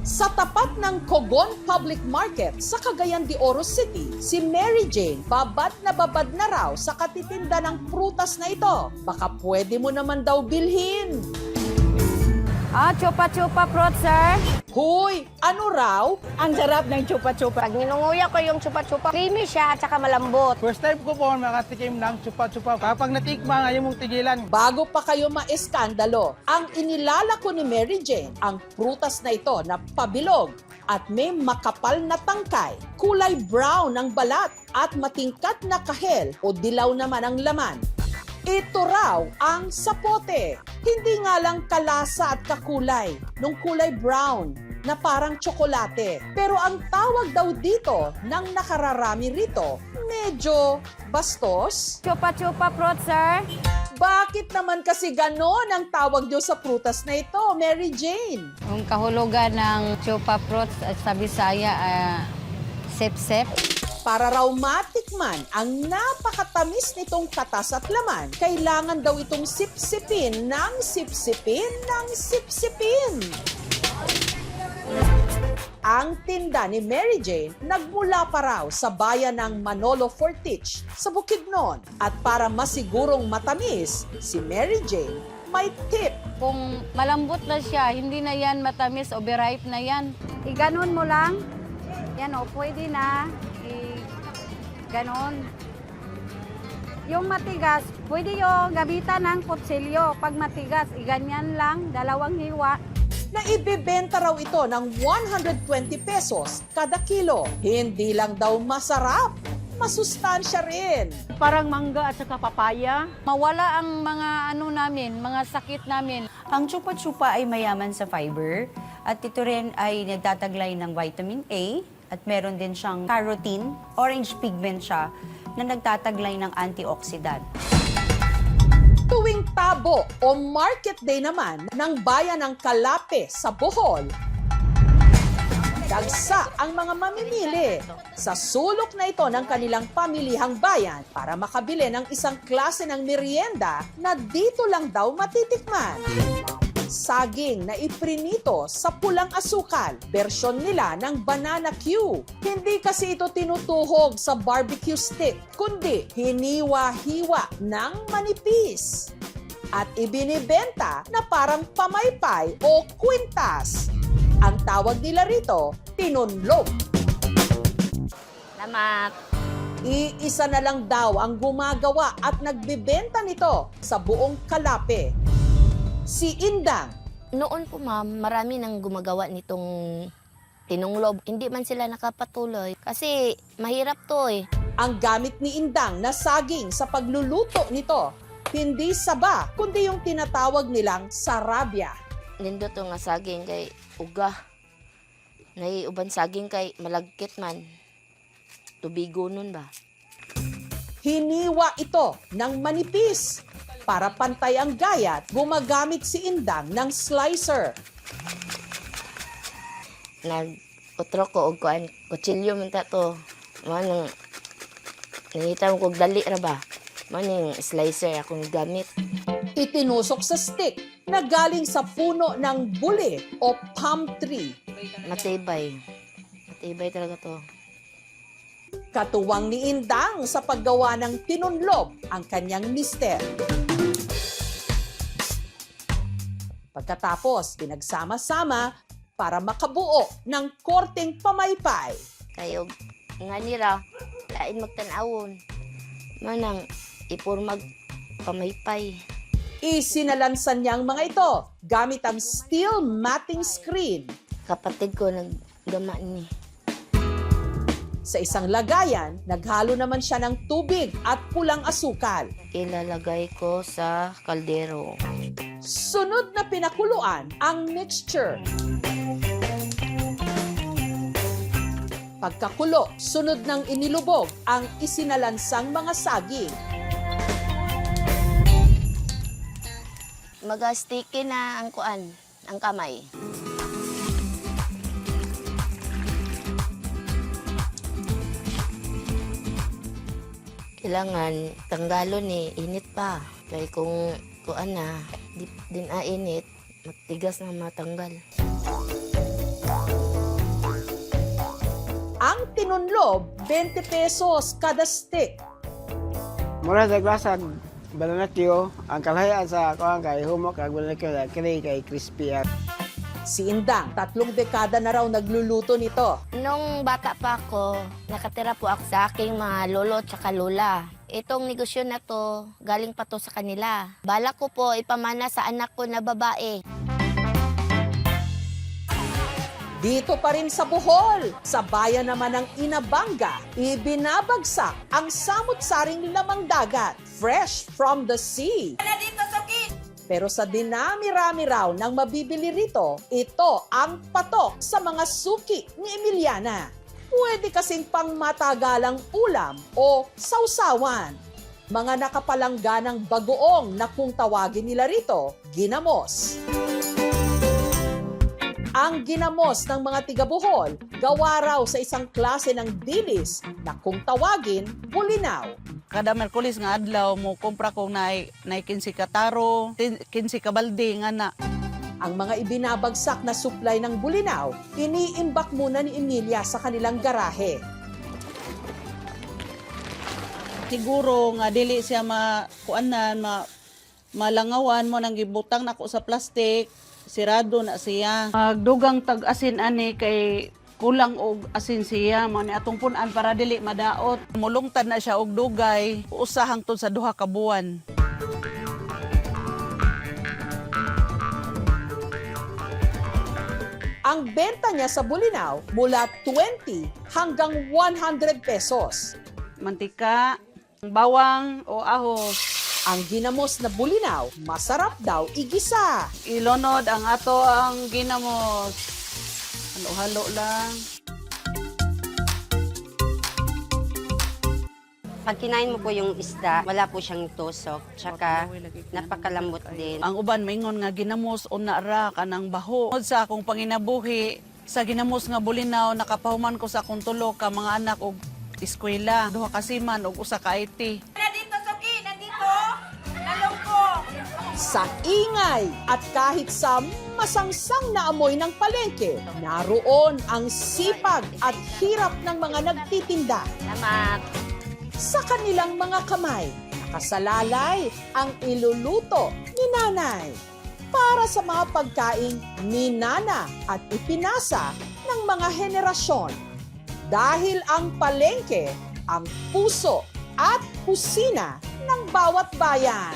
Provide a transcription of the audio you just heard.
Sa tapat ng Cogon Public Market sa Cagayan de Oro City, si Mary Jane babad na raw sa katitinda ng prutas na ito. Baka pwede mo naman daw bilhin. Chupa-chupa fruit, sir. Hoy, ano raw? Ang sarap ng chupa-chupa. Pag ninunguya ko yung chupa-chupa, creamy siya at saka malambot. First time ko po makatikim ng chupa-chupa. Kapag natikman, ayaw mong tigilan. Bago pa kayo maeskandalo, ang inilalako ni Mary Jane ang prutas na ito na pabilog at may makapal na tangkay, kulay brown ang balat at matingkat na kahel o dilaw naman ang laman. Ito raw ang sapote. Hindi nga lang kalasa at kakulay, nung kulay brown na parang tsokolate. Pero ang tawag daw dito ng nakararami rito, medyo bastos. Chupa-chupa fruit, sir. Bakit naman kasi ganon ang tawag niyo sa prutas na ito, Mary Jane? Ang kahulugan ng chupa fruit sa Bisaya, sep-sep. Para raw matikman ang napakatamis nitong katas at laman, kailangan daw itong sipsipin ng sipsipin ng sipsipin. Ang tinda ni Mary Jane nagmula pa raw sa bayan ng Manolo Fortich sa Bukidnon. At para masigurong matamis, si Mary Jane may tip. Kung malambot na siya, hindi na yan matamis, overripe na yan. Iganon mo lang. Yan pwede na. Ganon. Yung matigas, pwede yung gamitan ng kutsilyo. Pag matigas, iganyan lang, 2 hiwa. Na ibibenta raw ito ng 120 pesos kada kilo. Hindi lang daw masarap, masustansya rin. Parang mangga at saka papaya. Mawala ang mga namin, mga sakit namin. Ang chupa-chupa ay mayaman sa fiber at ito rin ay nagtataglay ng vitamin A at meron din siyang carotene, orange pigment siya na nagtataglay ng antioxidant. Tuwing tabo o market day naman ng bayan ng Calape sa Bohol, dagsa ang mga mamimili sa sulok na ito ng kanilang pamilihang bayan para makabili ng isang klase ng merienda na dito lang daw matitikman. Saging na iprinito sa pulang asukal, bersyon nila ng banana Q. Hindi kasi ito tinutuhog sa barbecue stick, kundi hiniwa-hiwa ng manipis. At ibinibenta na parang pamaypay o kwintas. Ang tawag nila rito, tinunlog. Salamat. Iisa na lang daw ang gumagawa at nagbibenta nito sa buong Calape. Si Indang. Noon po ma'am, marami nang gumagawa nitong tinunglob. Hindi man sila nakapatuloy kasi mahirap to eh. Ang gamit ni Indang na saging sa pagluluto nito, hindi saba, kundi yung tinatawag nilang sarabya. Nindo to nga saging kay uga. Naiuban saging kay malagkit man. Tubigo nun ba? Hiniwa ito ng manipis. Para pantay ang gayat, gumagamit si Indang ng slicer. Nag-utro ko og kuan, kutsilyo man ta to. Manang nangita mo kog dali ra ba? Maning slicer akong gamit. Itinusok sa stick na galing sa puno ng buli o palm tree. Matibay. Matibay talaga to. Katuwang ni Indang sa paggawa ng tinunlob ang kanyang mister. Pagkatapos, pinagsama-sama para makabuo ng korteng pamaypay. Kayo nga nira, lain magtanawon. Manang ipurmag pamaypay. Isinalansan niya ang mga ito gamit ang steel matting screen. Kapatid ko naggama ni. Sa isang lagayan, naghalo naman siya ng tubig at pulang asukal. Ilalagay ko sa kaldero. Sunod na pinakuluan ang mixture. Pagkakulo, sunod ng inilubog ang isinalansang mga saging. Mag-sticky na ang kuan, ang kamay. Kailangan tanggalon ni init pa. Kaya kung kuan na, di din init, matigas na matanggal. Ang tinunlob, 20 pesos kada stick. Mura sa klasag, bananakyo, ang kalahayaan sa kuhan kay humok, ang bananakyo na kay crispy. Si Indang, 3 dekada na raw nagluluto nito. Nung bata pa ako, nakatira po ako sa aking mga lolo at lola. Itong negosyo na to, galing pa to sa kanila. Balak ko po ipamana sa anak ko na babae. Dito pa rin sa Bohol, sa bayan naman ng Inabanga, ibinabagsak ang samut-saring lamang dagat, fresh from the sea. Pero sa dinami-rami raw ng mabibili rito, ito ang patok sa mga suki ni Emiliana. Pwede kasing pang matagalang ulam o sausawan. Mga nakapalangganang bagoong na kung tawagin nila rito, ginamos. Ang ginamos ng mga tiga-Bohol, gawa raw sa isang klase ng dilis na kung tawagin, bulinaw. Kada Merkulis nga adlaw mo kumpra ko na 15 ka taro, 15 ka balde nga na. Ang mga ibinabagsak na supply ng bulinaw, iniimbak muna ni Emilia sa kanilang garahe. Siguro nga dili siya malangawan mo nang gibutang nako sa plastic, sirado na siya. Magdugang tag-asin ani kay kulang og asin siya mo ni atong punan para dili madaot. Mulungtad na siya og dugay, usa hangtod sa 2 ka buwan. Ang benta niya sa bulinaw mula 20 hanggang 100 pesos. Mantika, bawang o ahos. Ang ginamos na bulinaw, masarap daw igisa. Ilonod ang ato ang ginamos. Halo-halo lang. Pag kinain mo po yung isda, wala po siyang tusok. Tsaka napakalambot din. Ang uban maingon nga ginamos una ra kanang baho. Sa akong panginabuhi, sa ginamos nga bulinaw nakapahuman ko sa akong tulo ka mga anak og eskwela, 2 ka siman og 1 ka IT. Sa ingay at kahit sa masangsang na amoy ng palengke, naroon ang sipag at hirap ng mga nagtitinda. Salamat! Sa kanilang mga kamay, nakasalalay ang iluluto ni nanay para sa mga pagkaing minana at ipinasa ng mga henerasyon. Dahil ang palengke, ang puso at kusina ng bawat bayan.